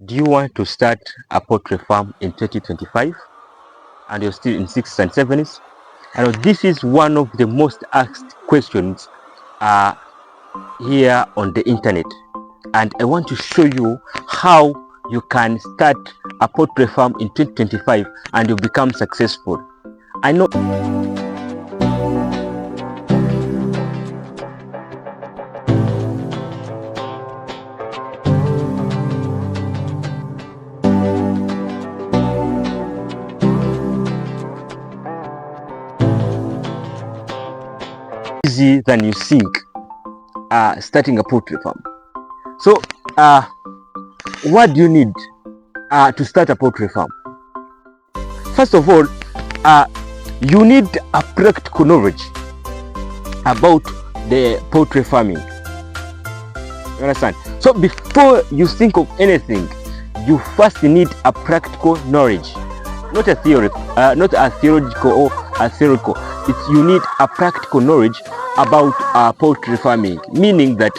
Do you want to start a poultry farm in 2025 and you're still in 60s and 70s? I know this is one of the most asked questions here on the internet, and I want to show you how you can start a poultry farm in 2025 and you become successful. I know easy than you think starting a poultry farm. So what do you need to start a poultry farm? First of all, you need a practical knowledge about the poultry farming. You understand? So before you think of anything, you first need a practical knowledge, not a theory, not a theological or a theoretical. You need a practical knowledge about poultry farming, meaning that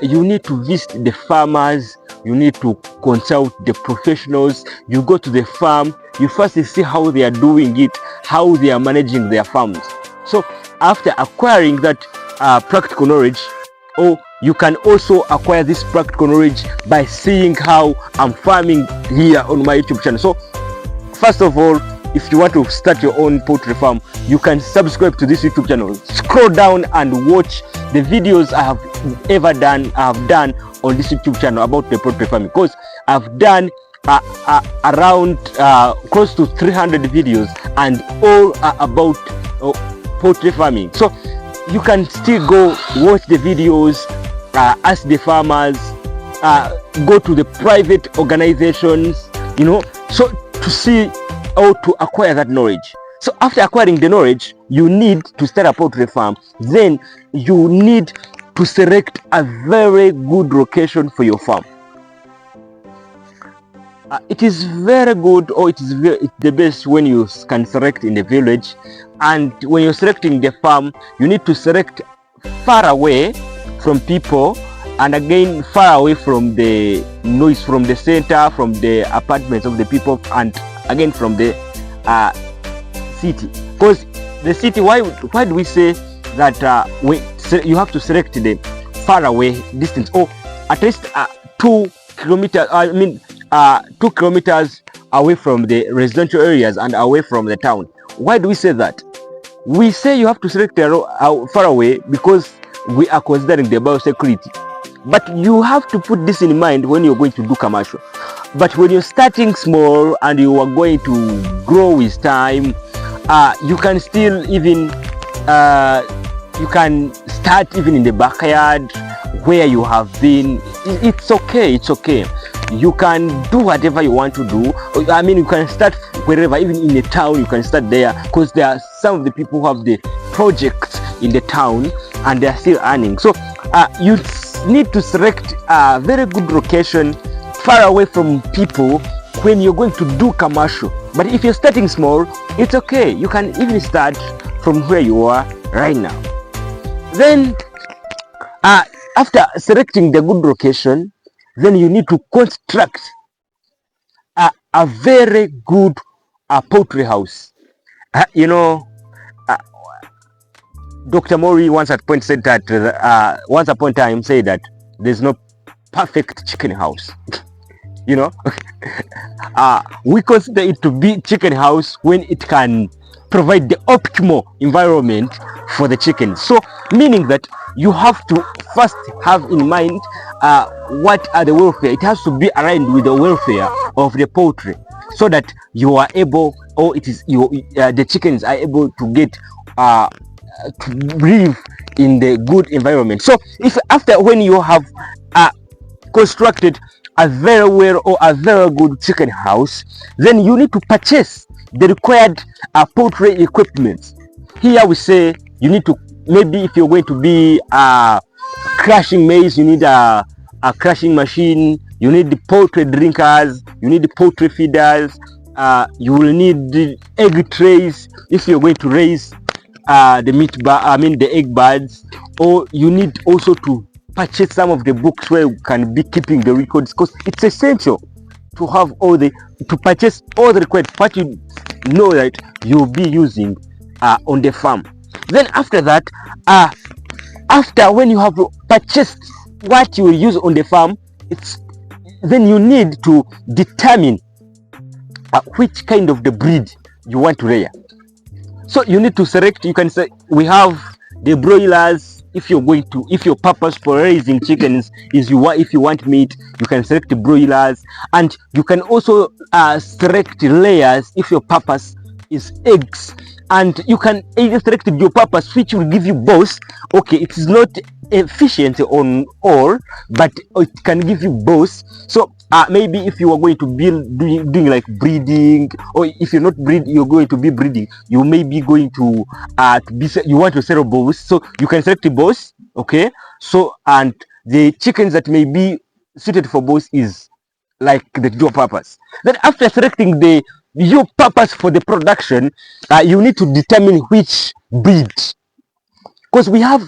you need to visit the farmers, you need to consult the professionals, you go to the farm, you first see how they are doing it, how they are managing their farms. So after acquiring that practical knowledge, or you can also acquire this practical knowledge by seeing how I'm farming here on my YouTube channel. So first of all, if you want to start your own poultry farm, you can subscribe to this YouTube channel. Scroll down and watch the videos I have done on this YouTube channel about the poultry farming, because I've done around close to 300 videos, and all are about poultry farming. So you can still go watch the videos, ask the farmers, go to the private organizations, so to see how to acquire that knowledge. So after acquiring the knowledge, you need to start a poultry farm. Then you need to select a very good location for your farm. It is very good, or it's the best when you can select in the village. And when you're selecting the farm, you need to select far away from people, and again far away from the noise, from the center, from the apartments of the people, and again from the city. Because the city, why do we say that you have to select the far away distance, or at least 2 kilometers, 2 kilometers away from the residential areas and away from the town? Why do we say that? We say you have to select far away because we are considering the biosecurity. But you have to put this in mind when you're going to do commercial. But when you're starting small and you are going to grow with time, you can still even you can start even in the backyard where you have been. It's okay. You can do whatever you want to do. You can start wherever, even in the town. You can start there, because there are some of the people who have the projects in the town and they are still earning. So you need to select a very good location far away from people when you're going to do commercial. But if you're starting small, it's okay. You can even start from where you are right now. Then after selecting the good location, then you need to construct a very good poultry house. Dr. Mori once upon a time said that there's no perfect chicken house. We consider it to be chicken house when it can provide the optimal environment for the chickens. So meaning that you have to first have in mind what are the welfare. It has to be aligned with the welfare of the poultry, so that you are able, or the chickens are able to get to live in the good environment. So when you have constructed a very well or a very good chicken house, then you need to purchase the required poultry equipment. Here we say you need to, maybe if you're going to be crushing maize, you need a crushing machine, you need the poultry drinkers, you need the poultry feeders, you will need the egg trays if you're going to raise the egg birds, or you need also to purchase some of the books where you can be keeping the records, because it's essential to have all the to purchase all the required what you know that you'll be using on the farm. Then after that, after when you have purchased what you will use on the farm, it's then you need to determine which kind of the breed you want to rear. So you need to select. You can say we have the broilers. If you're going to, if your purpose for raising chickens is if you want meat, you can select the broilers, and you can also select layers if your purpose is eggs, and you can either select your purpose which will give you both. Okay, it is not efficient on all, but it can give you both. So maybe if you are going to be doing like breeding, or if you're not you're going to be breeding, you may be going to you want to sell both, so you can select both. Okay, so and the chickens that may be suited for both is like the dual purpose. Then after selecting the your purpose for the production, you need to determine which breed, because we have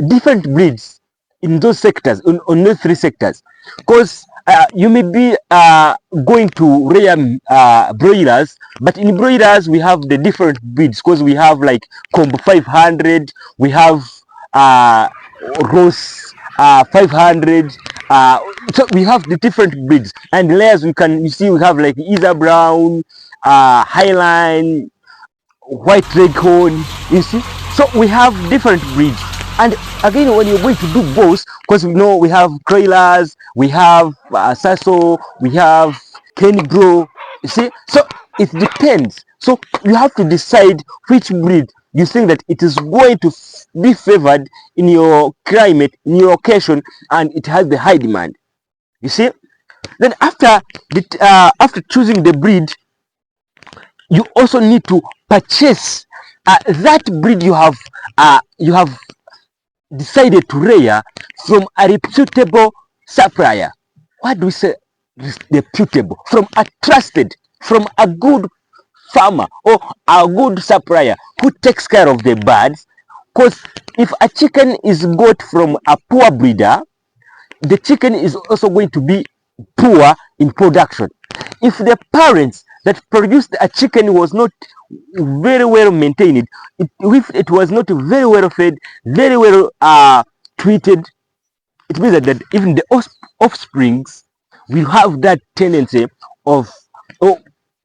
different breeds in those sectors, on those three sectors. Because you may be going to rear broilers, but in broilers we have the different breeds, because we have like combo 500, we have Ross 500. So we have the different breeds, and layers you see we have like Isa Brown, Highline, White Leghorn, you see. So we have different breeds, and again when you're going to do both, because we know we have trailers, we have Sasso, we have Kenny Grow, you see. So it depends. So you have to decide which breed you think that it is going to be favored in your climate, in your location, and it has the high demand, you see. Then after choosing the breed, you also need to purchase that breed you have decided to rear from a reputable supplier. What do we say reputable? From a trusted, from a good farmer or a good supplier who takes care of the birds. Because if a chicken is got from a poor breeder, the chicken is also going to be poor in production. If the parents that produced a chicken was not very well maintained, if it was not very well fed, very well treated, it means that even the offsprings will have that tendency of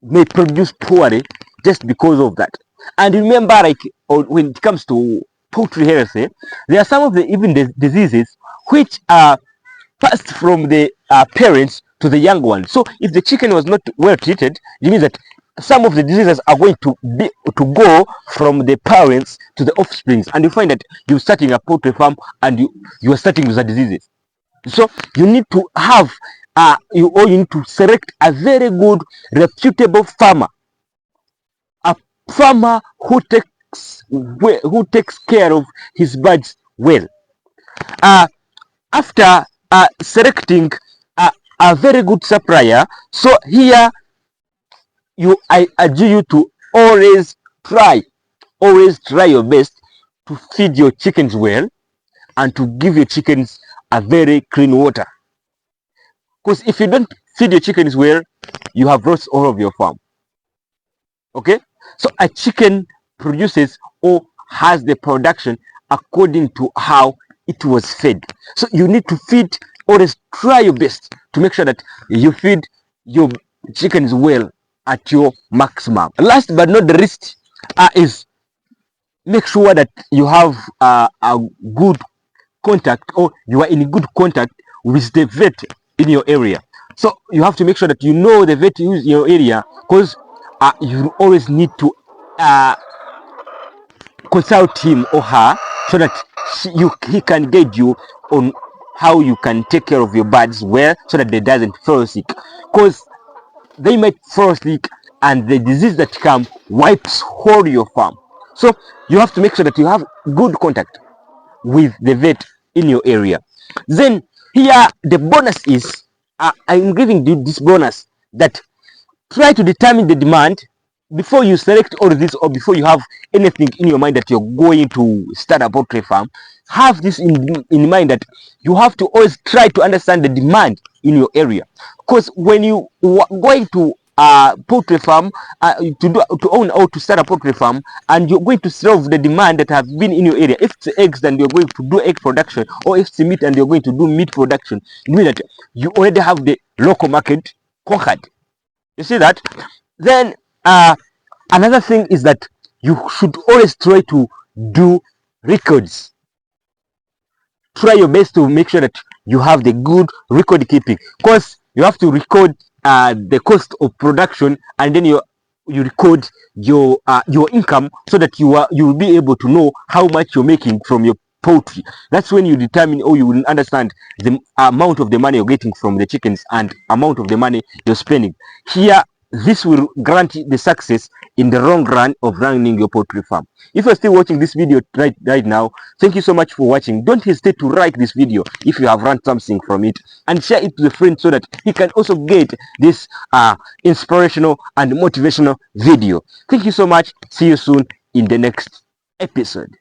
may produce poorly just because of that. And remember, like when it comes to poultry health, there are some of the even the diseases which are passed from the parents to the young one. So if the chicken was not well treated, it means that some of the diseases are going to go from the parents to the offsprings, and you find that you're starting a poultry farm and you are starting with the diseases. So you need to have you need to select a very good reputable farmer, a farmer who takes care of his birds well. After selecting a very good supplier, so here I urge you to always try your best to feed your chickens well and to give your chickens a very clean water. Because if you don't feed your chickens well, you have lost all of your farm. Okay, so a chicken produces or has the production according to how it was fed. So you need to feed, always try your best to make sure that you feed your chickens well at your maximum. Last but not the least is make sure that you have a good contact, or you are in good contact with the vet in your area. So you have to make sure that you know the vet in your area, because you always need to consult him or her so that he can guide you on how you can take care of your birds well, so that they doesn't fall sick, because they might fall sick and the disease that come wipes whole your farm. So you have to make sure that you have good contact with the vet in your area. Then here the bonus is I'm giving you this bonus, that try to determine the demand before you select all of this, or before you have anything in your mind that you're going to start a poultry farm. have this in mind, that you have to always try to understand the demand in your area. Because when you are going to poultry farm, to own or to start a poultry farm, and you're going to serve the demand that have been in your area. If it's eggs, then you're going to do egg production, or if it's meat, and you're going to do meat production. You mean that you already have the local market conquered. You see that? Then another thing is that you should always try to do records. Try your best to make sure that you have the good record keeping, because you have to record the cost of production, and then you record your income, so that you will be able to know how much you're making from your poultry. That's when you determine, or you will understand the amount of the money you're getting from the chickens and amount of the money you're spending. Here, this will grant the success in the long run of running your poultry farm. If you're still watching this video right now, thank you so much for watching. Don't hesitate to like this video if you have learned something from it, and share it to a friend so that he can also get this inspirational and motivational video. Thank you so much. See you soon in the next episode.